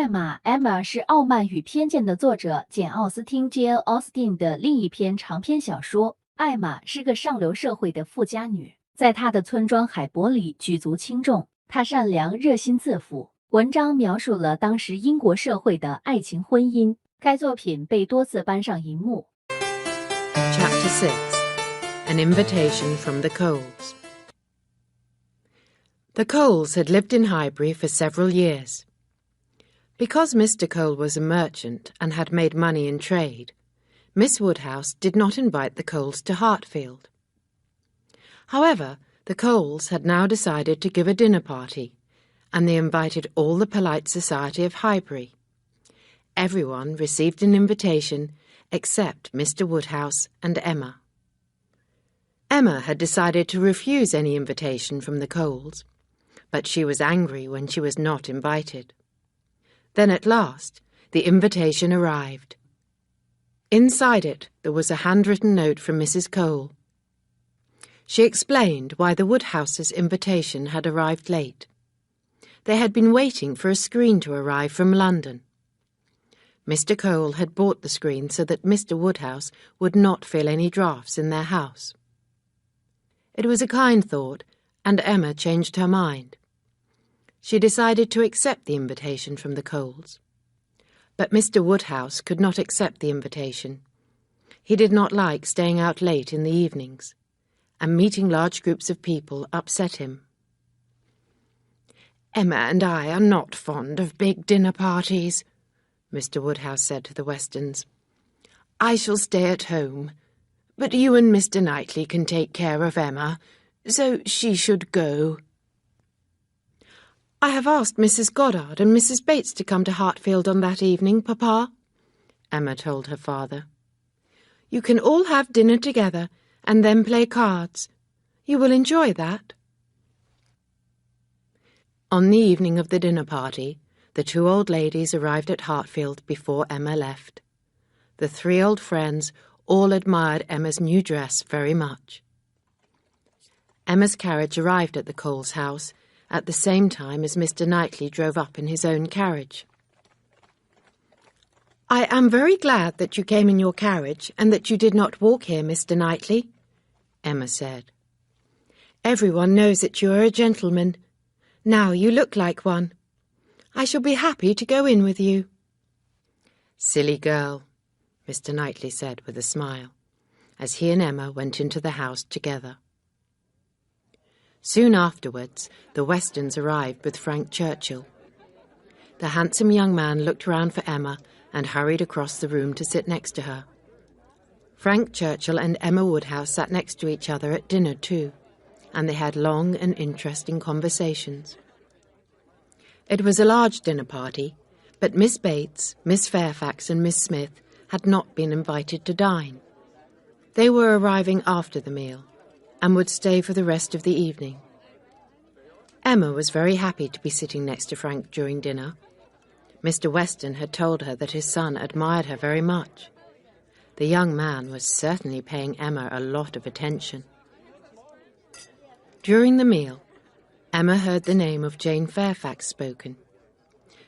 艾玛 Emma 是《傲慢与偏见》的作者简奥斯汀 Jane Austen 的另一篇长篇小说。艾玛是个上流社会的富家女，在她的村庄海伯里举足轻重。她善良、热心自负。文章描述了当时英国社会的爱情婚姻。该作品被多次搬上荧幕。Chapter 6 An Invitation from the Coles. The Coles had lived in Highbury for several years. Because Mr. Cole was a merchant and had made money in trade, Miss Woodhouse did not invite the Coles to Hartfield. However, the Coles had now decided to give a dinner party, and they invited all the polite society of Highbury. Everyone received an invitation except Mr. Woodhouse and Emma. Emma had decided to refuse any invitation from the Coles, but she was angry when she was not invited. Then at last the invitation arrived. Inside it there was a handwritten note from Mrs. Cole. She explained why the Woodhouses' invitation had arrived late. They had been waiting for a screen to arrive from London. Mr. Cole had bought the screen so that Mr. Woodhouse would not feel any draughts in their house. It was a kind thought, and Emma changed her mind. She decided to accept the invitation from the Coles. But Mr. Woodhouse could not accept the invitation. He did not like staying out late in the evenings, and meeting large groups of people upset him. "Emma and I are not fond of big dinner parties," Mr. Woodhouse said to the Westons. "I shall stay at home, but you and Mr. Knightley can take care of Emma, so she should go." "I have asked Mrs. Goddard and Mrs. Bates to come to Hartfield on that evening, Papa," Emma told her father. "You can all have dinner together and then play cards. You will enjoy that." On the evening of the dinner party, the two old ladies arrived at Hartfield before Emma left. The three old friends all admired Emma's new dress very much. Emma's carriage arrived at the Coles' house at the same time as Mr. Knightley drove up in his own carriage. "I am very glad that you came in your carriage and that you did not walk here, Mr. Knightley," Emma said. "Everyone knows that you are a gentleman. Now you look like one. I shall be happy to go in with you." "Silly girl," Mr. Knightley said with a smile, as he and Emma went into the house together. Soon afterwards, the Westons arrived with Frank Churchill. The handsome young man looked round for Emma and hurried across the room to sit next to her. Frank Churchill and Emma Woodhouse sat next to each other at dinner too, and they had long and interesting conversations. It was a large dinner party, but Miss Bates, Miss Fairfax and Miss Smith had not been invited to dine. They were arriving after the meal, and would stay for the rest of the evening. Emma was very happy to be sitting next to Frank during dinner. Mr. Weston had told her that his son admired her very much. The young man was certainly paying Emma a lot of attention. During the meal, Emma heard the name of Jane Fairfax spoken.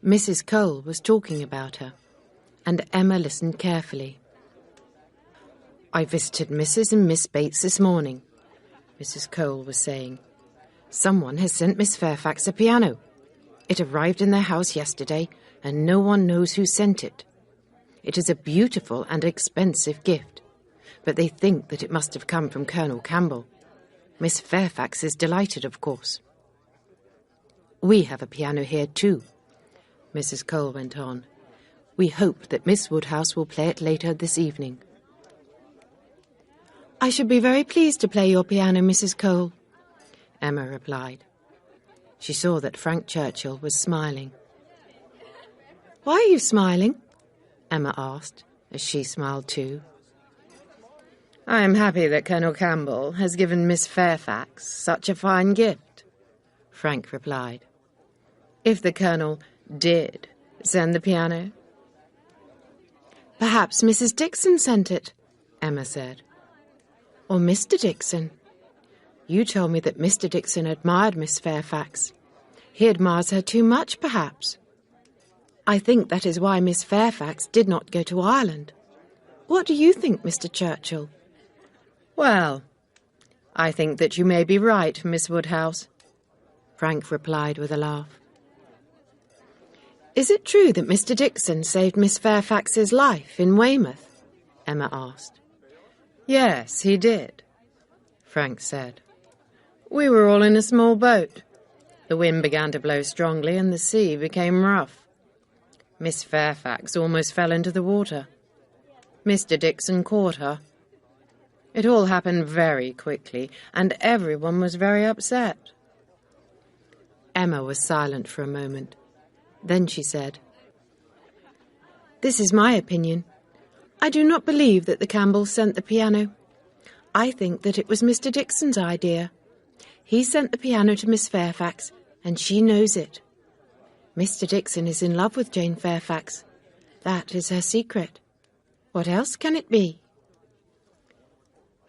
Mrs. Cole was talking about her, and Emma listened carefully. "I visited Mrs. and Miss Bates this morning," Mrs. Cole was saying. "Someone has sent Miss Fairfax a piano. It arrived in their house yesterday, and no one knows who sent it. It is a beautiful and expensive gift, but they think that it must have come from Colonel Campbell. Miss Fairfax is delighted, of course." "We have a piano here too," Mrs. Cole went on. "We hope that Miss Woodhouse will play it later this evening." "I should be very pleased to play your piano, Mrs. Cole," Emma replied. She saw that Frank Churchill was smiling. "Why are you smiling?" Emma asked, as she smiled too. "I am happy that Colonel Campbell has given Miss Fairfax such a fine gift," Frank replied. "If the Colonel did send the piano." "Perhaps Mrs. Dixon sent it," Emma said. "Or Mr. Dixon. You told me that Mr. Dixon admired Miss Fairfax. He admires her too much, perhaps." I think that is why Miss Fairfax did not go to Ireland. What do you think, Mr. Churchill? Well, I think that you may be right, Miss Woodhouse, Frank replied with a laugh. Is it true that Mr. Dixon saved Miss Fairfax's life in Weymouth? Emma asked. Yes, he did, Frank said. We were all in a small boat. The wind began to blow strongly and the sea became rough. Miss Fairfax almost fell into the water. Mr. Dixon caught her. It all happened very quickly, and everyone was very upset. Emma was silent for a moment. Then she said, This is my opinion. I do not believe that the Campbells sent the piano. I think that it was Mr. Dixon's idea. He sent the piano to Miss Fairfax, and she knows it. Mr. Dixon is in love with Jane Fairfax. That is her secret. What else can it be?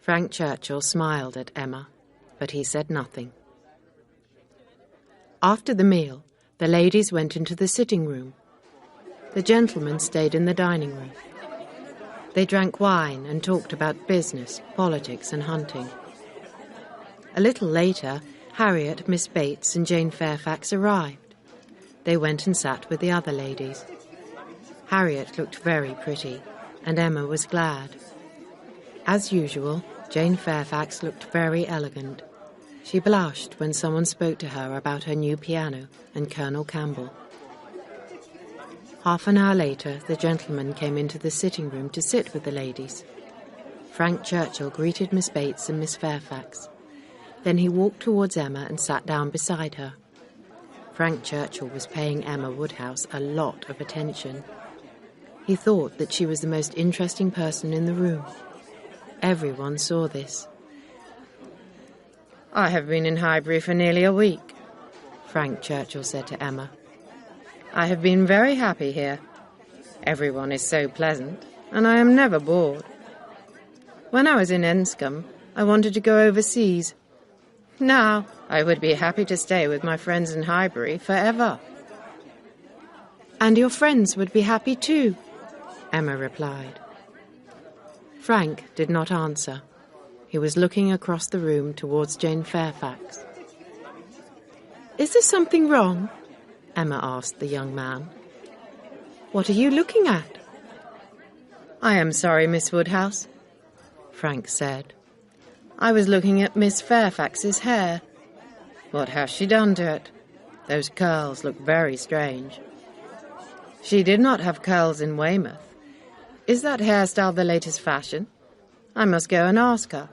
Frank Churchill smiled at Emma, but he said nothing. After the meal, the ladies went into the sitting room. The gentlemen stayed in the dining room. They drank wine and talked about business, politics and hunting. A little later, Harriet, Miss Bates and Jane Fairfax arrived. They went and sat with the other ladies. Harriet looked very pretty, and Emma was glad. As usual, Jane Fairfax looked very elegant. She blushed when someone spoke to her about her new piano and Colonel Campbell. Half an hour later, the gentlemen came into the sitting room to sit with the ladies. Frank Churchill greeted Miss Bates and Miss Fairfax. Then he walked towards Emma and sat down beside her. Frank Churchill was paying Emma Woodhouse a lot of attention. He thought that she was the most interesting person in the room. Everyone saw this. I have been in Highbury for nearly a week, Frank Churchill said to Emma. I have been very happy here. Everyone is so pleasant, and I am never bored. When I was in Enscombe, I wanted to go overseas. Now, I would be happy to stay with my friends in Highbury forever. And your friends would be happy too, Emma replied. Frank did not answer. He was looking across the room towards Jane Fairfax. Is there something wrong? Emma asked the young man. What are you looking at? I am sorry, Miss Woodhouse, Frank said. I was looking at Miss Fairfax's hair. What has she done to it? Those curls look very strange. She did not have curls in Weymouth. Is that hairstyle the latest fashion? I must go and ask her.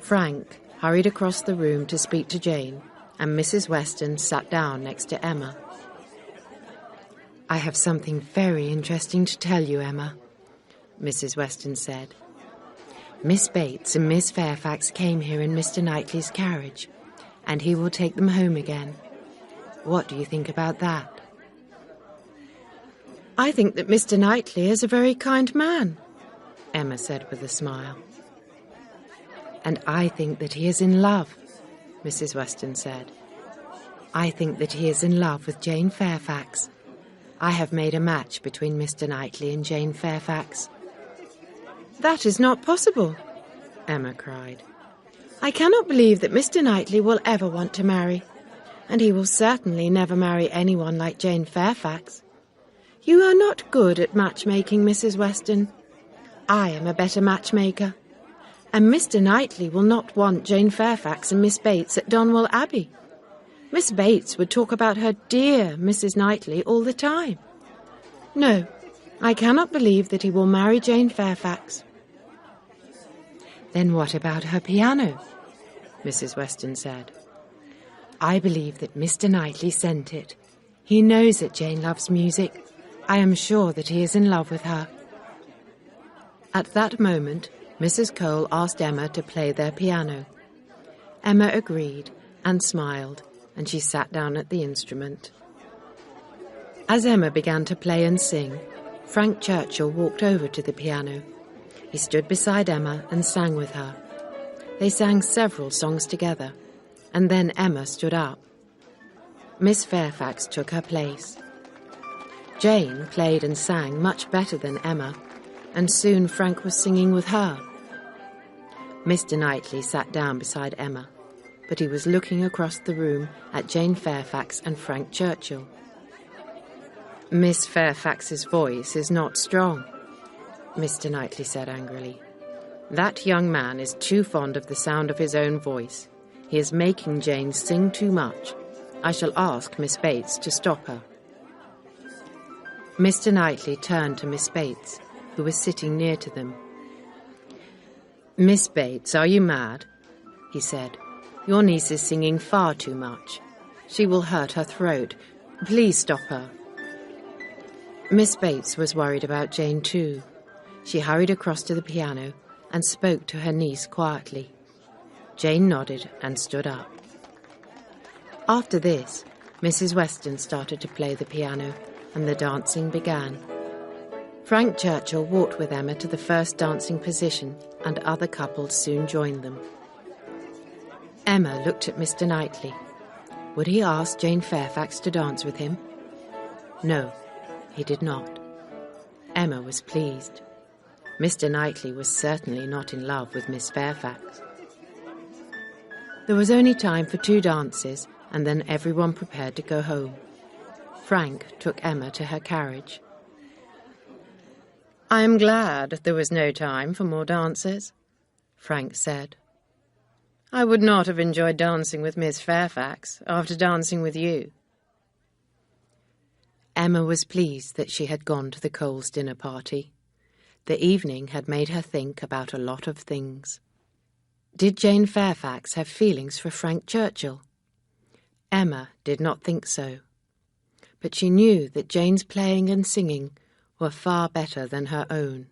Frank hurried across the room to speak to Jane, and Mrs. Weston sat down next to Emma. I have something very interesting to tell you, Emma, Mrs. Weston said. Miss Bates and Miss Fairfax came here in Mr. Knightley's carriage, and he will take them home again. What do you think about that? I think that Mr. Knightley is a very kind man, Emma said with a smile. And I think that he is in love, Mrs. Weston said. I think that he is in love with Jane Fairfax. I have made a match between Mr. Knightley and Jane Fairfax. That is not possible, Emma cried. I cannot believe that Mr. Knightley will ever want to marry, and he will certainly never marry anyone like Jane Fairfax. You are not good at matchmaking, Mrs. Weston. I am a better matchmaker, and Mr. Knightley will not want Jane Fairfax and Miss Bates at Donwell Abbey. Miss Bates would talk about her dear Mrs. Knightley all the time. No, I cannot believe that he will marry Jane Fairfax. Then what about her piano? Mrs. Weston said. I believe that Mr. Knightley sent it. He knows that Jane loves music. I am sure that he is in love with her. At that moment, Mrs. Cole asked Emma to play their piano. Emma agreed and smiled, and she sat down at the instrument. As Emma began to play and sing, Frank Churchill walked over to the piano. He stood beside Emma and sang with her. They sang several songs together, and then Emma stood up. Miss Fairfax took her place, Jane played and sang much better than Emma, and soon Frank was singing with her. Mr. Knightley sat down beside Emma, but he was looking across the room at Jane Fairfax and Frank Churchill. "Miss Fairfax's voice is not strong," Mr. Knightley said angrily. "That young man is too fond of the sound of his own voice. He is making Jane sing too much. I shall ask Miss Bates to stop her." Mr. Knightley turned to Miss Bates, who was sitting near to them. "Miss Bates, are you mad?" he said. "Your niece is singing far too much. She will hurt her throat. Please stop her." Miss Bates was worried about Jane too. She hurried across to the piano and spoke to her niece quietly. Jane nodded and stood up. After this, Mrs. Weston started to play the piano, and the dancing began. Frank Churchill walked with Emma to the first dancing position, and other couples soon joined them. Emma looked at Mr. Knightley. Would he ask Jane Fairfax to dance with him? No, he did not. Emma was pleased. Mr. Knightley was certainly not in love with Miss Fairfax. There was only time for 2 dances, and then everyone prepared to go home. Frank took Emma to her carriage. "I am glad there was no time for more dances," Frank said. "I would not have enjoyed dancing with Miss Fairfax after dancing with you." Emma was pleased that she had gone to the Coles' dinner party. The evening had made her think about a lot of things. Did Jane Fairfax have feelings for Frank Churchill? Emma did not think so. But she knew that Jane's playing and singing were far better than her own.